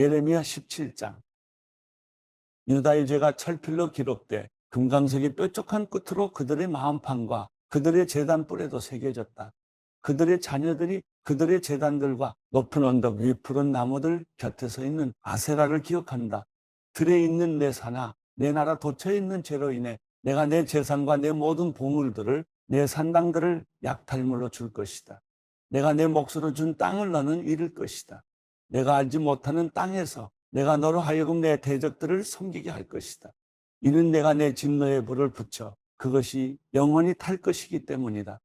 예레미야 17장. 유다의 죄가 철필로 기록돼 금강석의 뾰족한 끝으로 그들의 마음판과 그들의 제단 뿔에도 새겨졌다. 그들의 자녀들이 그들의 제단들과 높은 언덕 위 푸른 나무들 곁에 서 있는 아세라를 기억한다. 들에 있는 내 산하, 내 나라 도처에 있는 죄로 인해 내가 내 재산과 내 모든 보물들을, 내 산당들을 약탈물로 줄 것이다. 내가 내 몫으로 준 땅을 너는 잃을 것이다. 내가 알지 못하는 땅에서 내가 너로 하여금 내 대적들을 섬기게 할 것이다. 이는 내가 내 진노의 불을 붙여 그것이 영원히 탈 것이기 때문이다.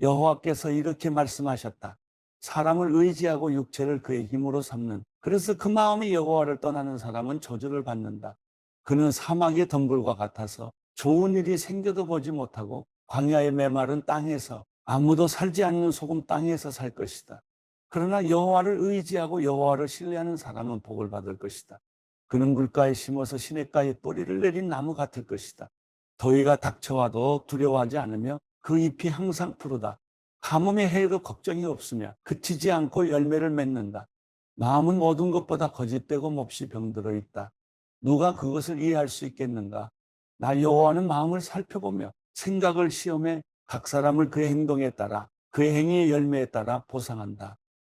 여호와께서 이렇게 말씀하셨다. 사람을 의지하고 육체를 그의 힘으로 삼는, 그래서 그 마음이 여호와를 떠나는 사람은 저주를 받는다. 그는 사막의 덩굴과 같아서 좋은 일이 생겨도 보지 못하고 광야의 메마른 땅에서, 아무도 살지 않는 소금 땅에서 살 것이다. 그러나 여호와를 의지하고 여호와를 신뢰하는 사람은 복을 받을 것이다. 그는 물가에 심어서 시냇가에 뿌리를 내린 나무 같을 것이다. 더위가 닥쳐와도 두려워하지 않으며 그 잎이 항상 푸르다. 가뭄의 해에도 걱정이 없으며 그치지 않고 열매를 맺는다. 마음은 모든 것보다 거짓되고 몹시 병들어 있다. 누가 그것을 이해할 수 있겠는가? 나 여호와는 마음을 살펴보며 생각을 시험해 각 사람을 그의 행동에 따라, 그의 행위의 열매에 따라 보상한다.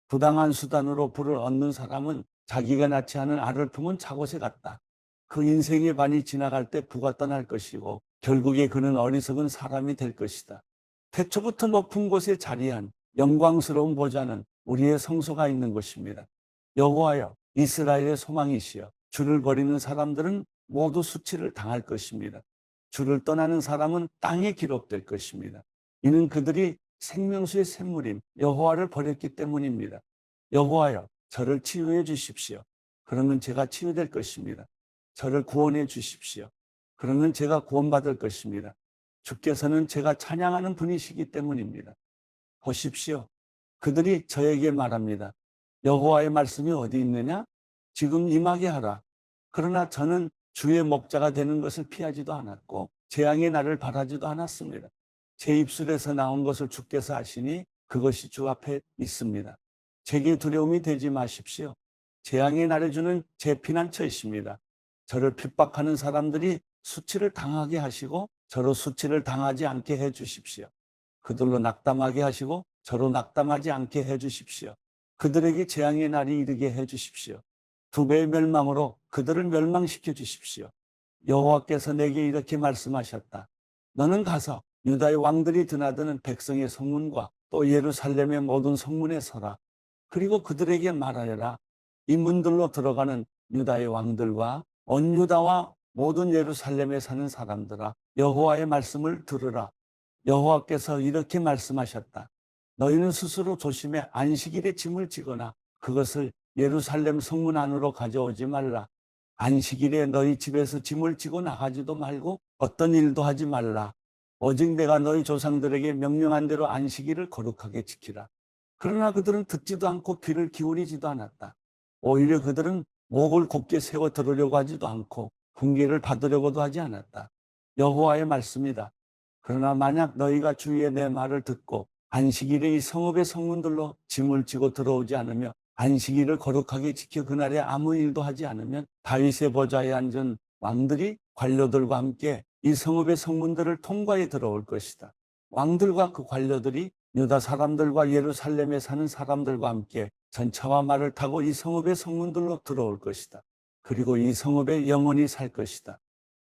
부당한 수단으로 부를 얻는 사람은 자기가 낳지 않은 알을 품은 작옷에 같다. 그 인생의 반이 지나갈 때 부가 떠날 것이고 결국에 그는 어리석은 사람이 될 것이다. 태초부터 높은 곳에 자리한 영광스러운 보좌는 우리의 성소가 있는 곳입니다. 여호와여, 이스라엘의 소망이시여, 주를 버리는 사람들은 모두 수치를 당할 것입니다. 주를 떠나는 사람은 땅에 기록될 것입니다. 이는 그들이 생명수의 샘물인 여호와를 버렸기 때문입니다. 여호와여, 저를 치유해 주십시오. 그러면 제가 치유될 것입니다. 저를 구원해 주십시오. 그러면 제가 구원받을 것입니다. 주께서는 제가 찬양하는 분이시기 때문입니다. 보십시오. 그들이 저에게 말합니다. 여호와의 말씀이 어디 있느냐? 지금 임하게 하라. 그러나 저는 주의 목자가 되는 것을 피하지도 않았고 재앙의 날을 바라지도 않았습니다. 제 입술에서 나온 것을 주께서 아시니 그것이 주 앞에 있습니다. 제게 두려움이 되지 마십시오. 재앙의 날에 주는 제 피난처이십니다. 저를 핍박하는 사람들이 수치를 당하게 하시고 저로 수치를 당하지 않게 해 주십시오. 그들로 낙담하게 하시고 저로 낙담하지 않게 해 주십시오. 그들에게 재앙의 날이 이르게 해 주십시오. 두 배의 멸망으로 그들을 멸망시켜 주십시오. 여호와께서 내게 이렇게 말씀하셨다. 너는 가서 유다의 왕들이 드나드는 백성의 성문과 또 예루살렘의 모든 성문에 서라. 그리고 그들에게 말하여라. 이 문들로 들어가는 유다의 왕들과 온 유다와 모든 예루살렘에 사는 사람들아, 여호와의 말씀을 들으라. 여호와께서 이렇게 말씀하셨다. 너희는 스스로 조심해 안식일에 짐을 지거나 그것을 예루살렘 성문 안으로 가져오지 말라. 안식일에 너희 집에서 짐을 지고 나가지도 말고 어떤 일도 하지 말라. 오직 내가 너희 조상들에게 명령한 대로 안식일을 거룩하게 지키라. 그러나 그들은 듣지도 않고 귀를 기울이지도 않았다. 오히려 그들은 목을 곧게 세워 들으려고 하지도 않고 훈계를 받으려고도 하지 않았다. 여호와의 말씀이다. 그러나 만약 너희가 주위에 내 말을 듣고 안식일에 이 성읍의 성문들로 짐을 지고 들어오지 않으며 안식일을 거룩하게 지켜 그날에 아무 일도 하지 않으면 다윗의 보좌에 앉은 왕들이 관료들과 함께 이 성읍의 성문들을 통과해 들어올 것이다. 왕들과 그 관료들이 유다 사람들과 예루살렘에 사는 사람들과 함께 전차와 말을 타고 이 성읍의 성문들로 들어올 것이다. 그리고 이 성읍에 영원히 살 것이다.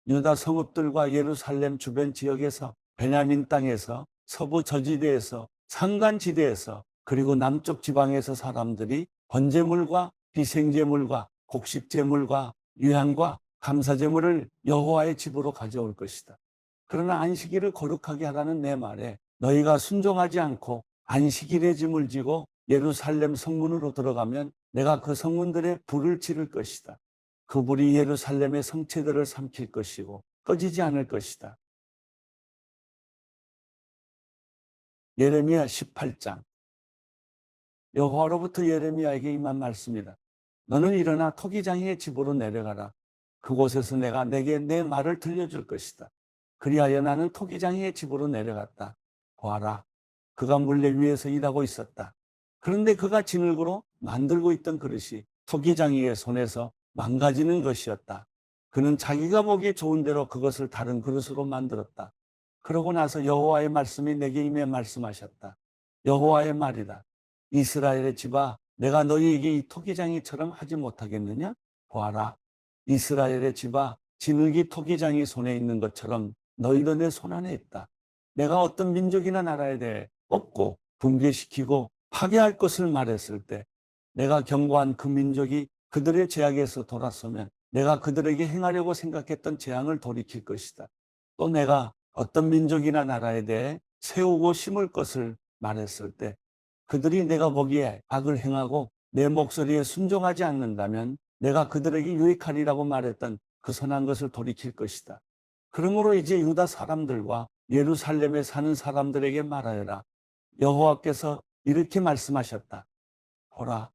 유다 성읍들과 예루살렘 주변 지역에서, 베냐민 땅에서, 서부 저지대에서, 산간지대에서, 그리고 남쪽 지방에서 사람들이 번제물과 비생제물과 곡식제물과 유향과 감사제물을 여호와의 집으로 가져올 것이다. 그러나 안식일을 거룩하게 하라는 내 말에 너희가 순종하지 않고 안식일에 짐을 지고 예루살렘 성문으로 들어가면 내가 그 성문들에 불을 지를 것이다. 그 불이 예루살렘의 성체들을 삼킬 것이고 꺼지지 않을 것이다. 예레미야 18장. 여호와로부터 예레미야에게 임한 말씀이다. 너는 일어나 토기장의 집으로 내려가라. 그곳에서 내가 내게 내 말을 들려줄 것이다. 그리하여 나는 토기장의 집으로 내려갔다. 보아라, 그가 물레 위에서 일하고 있었다. 그런데 그가 진흙으로 만들고 있던 그릇이 토기장이의 손에서 망가지는 것이었다. 그는 자기가 보기에 좋은 대로 그것을 다른 그릇으로 만들었다. 그러고 나서 여호와의 말씀이 내게 임해 말씀하셨다. 여호와의 말이다. 이스라엘의 집아, 내가 너희에게 이 토기장이처럼 하지 못하겠느냐? 보아라. 이스라엘의 집아, 진흙이 토기장이 손에 있는 것처럼 너희도 내 손 안에 있다. 내가 어떤 민족이나 나라에 대해 꺾고 붕괴시키고 파괴할 것을 말했을 때 내가 경고한 그 민족이 그들의 죄악에서 돌아서면 내가 그들에게 행하려고 생각했던 재앙을 돌이킬 것이다. 또 내가 어떤 민족이나 나라에 대해 세우고 심을 것을 말했을 때 그들이 내가 보기에 악을 행하고 내 목소리에 순종하지 않는다면 내가 그들에게 유익하리라고 말했던 그 선한 것을 돌이킬 것이다. 그러므로 이제 유다 사람들과 예루살렘에 사는 사람들에게 말하여라. 여호와께서 이렇게 말씀하셨다. 보라,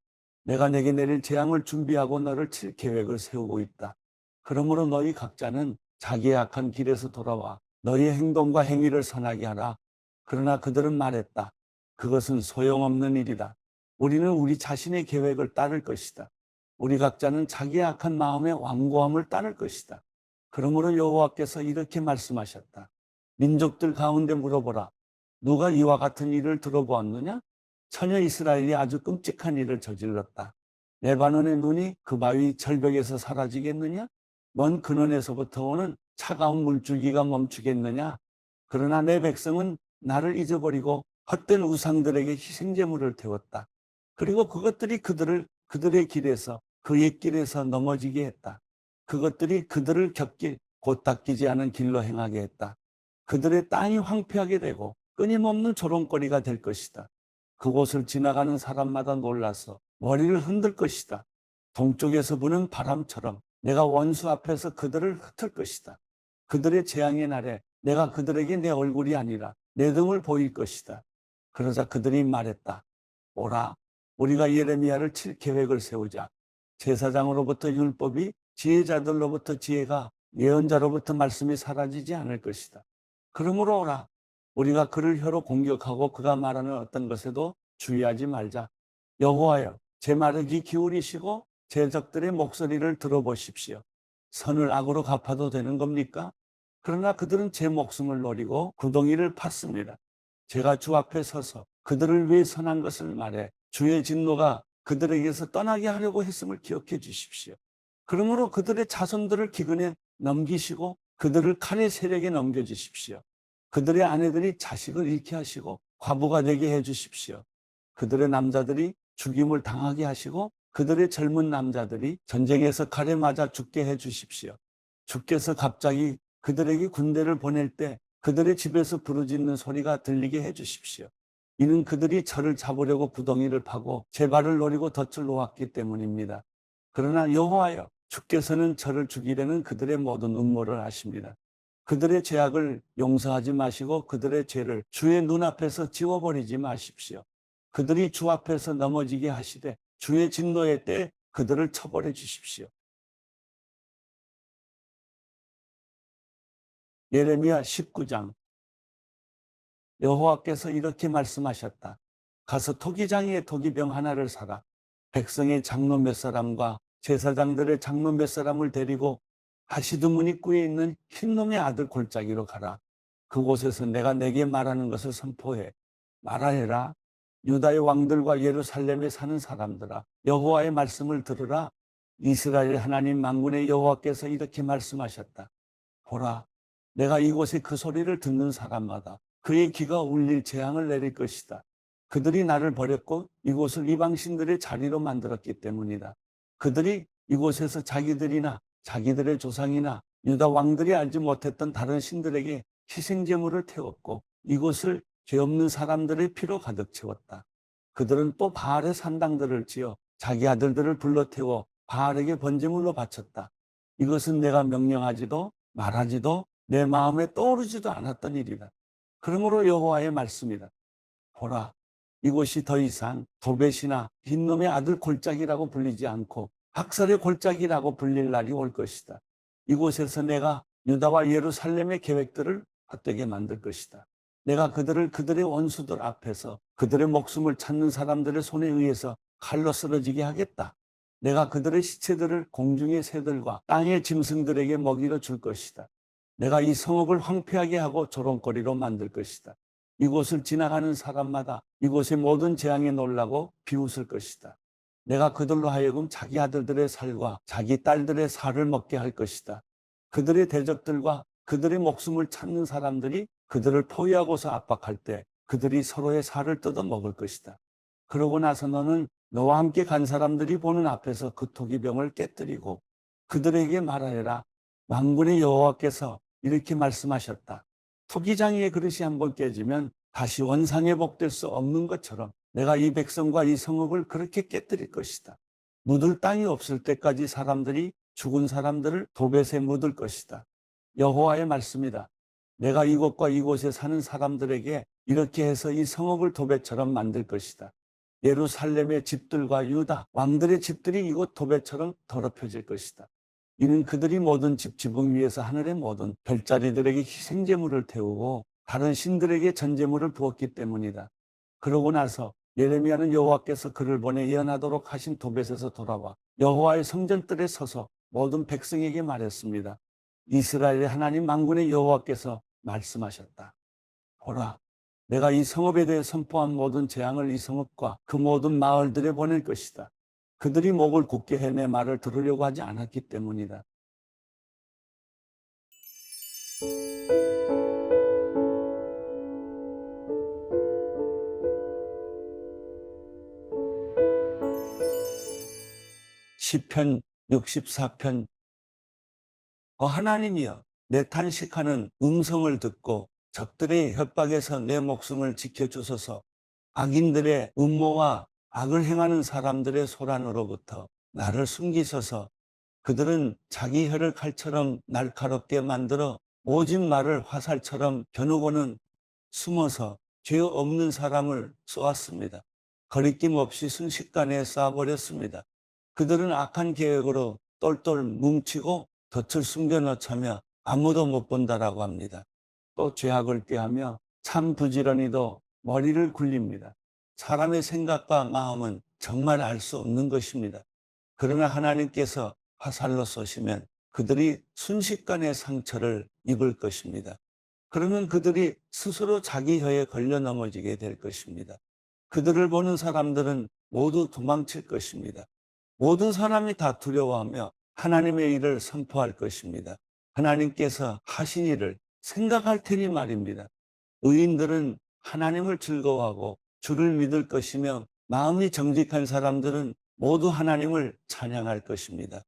내가 내게 내릴 재앙을 준비하고 너를 칠 계획을 세우고 있다. 그러므로 너희 각자는 자기의 악한 길에서 돌아와 너희의 행동과 행위를 선하게 하라. 그러나 그들은 말했다. 그것은 소용없는 일이다. 우리는 우리 자신의 계획을 따를 것이다. 우리 각자는 자기의 악한 마음의 완고함을 따를 것이다. 그러므로 여호와께서 이렇게 말씀하셨다. 민족들 가운데 물어보라. 누가 이와 같은 일을 들어보았느냐? 처녀 이스라엘이 아주 끔찍한 일을 저질렀다. 레바논의 눈이 그 바위 절벽에서 사라지겠느냐? 먼 근원에서부터 오는 차가운 물줄기가 멈추겠느냐? 그러나 내 백성은 나를 잊어버리고 헛된 우상들에게 희생제물을 태웠다. 그리고 그것들이 그들의 길에서 그 옛길에서 넘어지게 했다. 그것들이 그들을 곁길 곧 닦이지 않은 길로 행하게 했다. 그들의 땅이 황폐하게 되고 끊임없는 조롱거리가 될 것이다. 그곳을 지나가는 사람마다 놀라서 머리를 흔들 것이다. 동쪽에서 부는 바람처럼 내가 원수 앞에서 그들을 흩을 것이다. 그들의 재앙의 날에 내가 그들에게 내 얼굴이 아니라 내 등을 보일 것이다. 그러자 그들이 말했다. 오라, 우리가 예레미야를 칠 계획을 세우자. 제사장으로부터 율법이, 지혜자들로부터 지혜가, 예언자로부터 말씀이 사라지지 않을 것이다. 그러므로 오라, 우리가 그를 혀로 공격하고 그가 말하는 어떤 것에도 주의하지 말자. 여호와여, 제 말을 귀 기울이시고 제 적들의 목소리를 들어보십시오. 선을 악으로 갚아도 되는 겁니까? 그러나 그들은 제 목숨을 노리고 구덩이를 팠습니다. 제가 주 앞에 서서 그들을 위해 선한 것을 말해 주의 진노가 그들에게서 떠나게 하려고 했음을 기억해 주십시오. 그러므로 그들의 자손들을 기근에 넘기시고 그들을 칼의 세력에 넘겨주십시오. 그들의 아내들이 자식을 잃게 하시고 과부가 되게 해 주십시오. 그들의 남자들이 죽임을 당하게 하시고 그들의 젊은 남자들이 전쟁에서 칼에 맞아 죽게 해 주십시오. 주께서 갑자기 그들에게 군대를 보낼 때 그들의 집에서 부르짖는 소리가 들리게 해 주십시오. 이는 그들이 저를 잡으려고 구덩이를 파고 제 발을 노리고 덫을 놓았기 때문입니다. 그러나 여호와여, 주께서는 저를 죽이려는 그들의 모든 음모를 아십니다. 그들의 죄악을 용서하지 마시고 그들의 죄를 주의 눈앞에서 지워버리지 마십시오. 그들이 주 앞에서 넘어지게 하시되 주의 진노의 때에 그들을 처벌해 주십시오. 예레미야 19장. 여호와께서 이렇게 말씀하셨다. 가서 토기장이의 토기병 하나를 사라. 백성의 장로 몇 사람과 제사장들의 장로 몇 사람을 데리고 하시드문 입구에 있는 흰놈의 아들 골짜기로 가라. 그곳에서 내가 내게 말하는 것을 선포해 말하여라. 유다의 왕들과 예루살렘에 사는 사람들아, 여호와의 말씀을 들으라. 이스라엘 하나님 만군의 여호와께서 이렇게 말씀하셨다. 보라, 내가 이곳에 그 소리를 듣는 사람마다 그의 귀가 울릴 재앙을 내릴 것이다. 그들이 나를 버렸고 이곳을 이방신들의 자리로 만들었기 때문이다. 그들이 이곳에서 자기들이나 자기들의 조상이나 유다 왕들이 알지 못했던 다른 신들에게 희생제물을 태웠고 이곳을 죄 없는 사람들의 피로 가득 채웠다. 그들은 또 바알의 산당들을 지어 자기 아들들을 불러 태워 바알에게 번제물로 바쳤다. 이것은 내가 명령하지도 말하지도 내 마음에 떠오르지도 않았던 일이다. 그러므로 여호와의 말씀이다. 보라, 이곳이 더 이상 도벳이나 흰놈의 아들 골짜기라고 불리지 않고 학살의 골짜기라고 불릴 날이 올 것이다. 이곳에서 내가 유다와 예루살렘의 계획들을 헛되게 만들 것이다. 내가 그들을 그들의 원수들 앞에서 그들의 목숨을 찾는 사람들의 손에 의해서 칼로 쓰러지게 하겠다. 내가 그들의 시체들을 공중의 새들과 땅의 짐승들에게 먹이로 줄 것이다. 내가 이 성읍을 황폐하게 하고 조롱거리로 만들 것이다. 이곳을 지나가는 사람마다 이곳의 모든 재앙에 놀라고 비웃을 것이다. 내가 그들로 하여금 자기 아들들의 살과 자기 딸들의 살을 먹게 할 것이다. 그들의 대적들과 그들의 목숨을 찾는 사람들이 그들을 포위하고서 압박할 때 그들이 서로의 살을 뜯어 먹을 것이다. 그러고 나서 너는 너와 함께 간 사람들이 보는 앞에서 그 토기병을 깨뜨리고 그들에게 말하여라. 만군의 여호와께서 이렇게 말씀하셨다. 토기장이의 그릇이 한번 깨지면 다시 원상회복될 수 없는 것처럼 내가 이 백성과 이 성읍을 그렇게 깨뜨릴 것이다. 묻을 땅이 없을 때까지 사람들이 죽은 사람들을 도벳에 묻을 것이다. 여호와의 말씀이다. 내가 이곳과 이곳에 사는 사람들에게 이렇게 해서 이 성읍을 도벳처럼 만들 것이다. 예루살렘의 집들과 유다 왕들의 집들이 이곳 도벳처럼 더럽혀질 것이다. 이는 그들이 모든 집 지붕 위에서 하늘의 모든 별자리들에게 희생제물을 태우고 다른 신들에게 전제물을 부었기 때문이다. 그러고 나서 예레미야는 여호와께서 그를 보내 예언하도록 하신 도벳에서 돌아와 여호와의 성전뜰에 서서 모든 백성에게 말했습니다. 이스라엘의 하나님 만군의 여호와께서 말씀하셨다. 보라, 내가 이 성읍에 대해 선포한 모든 재앙을 이 성읍과 그 모든 마을들에 보낼 것이다. 그들이 목을 굳게 해 내 말을 들으려고 하지 않았기 때문이다. 시편 64편. 하나님이여, 내 탄식하는 음성을 듣고 적들의 협박에서 내 목숨을 지켜주소서. 악인들의 음모와 악을 행하는 사람들의 소란으로부터 나를 숨기소서. 그들은 자기 혀를 칼처럼 날카롭게 만들어 오직 말을 화살처럼 겨누고는 숨어서 죄 없는 사람을 쏘았습니다. 거리낌 없이 순식간에 쏴버렸습니다. 그들은 악한 계획으로 똘똘 뭉치고 덫을 숨겨놓자며 아무도 못 본다라고 합니다. 또 죄악을 꾀하며 참 부지런히도 머리를 굴립니다. 사람의 생각과 마음은 정말 알 수 없는 것입니다. 그러나 하나님께서 화살로 쏘시면 그들이 순식간에 상처를 입을 것입니다. 그러면 그들이 스스로 자기 혀에 걸려 넘어지게 될 것입니다. 그들을 보는 사람들은 모두 도망칠 것입니다. 모든 사람이 다 두려워하며 하나님의 일을 선포할 것입니다. 하나님께서 하신 일을 생각할 테니 말입니다. 의인들은 하나님을 즐거워하고 주를 믿을 것이며 마음이 정직한 사람들은 모두 하나님을 찬양할 것입니다.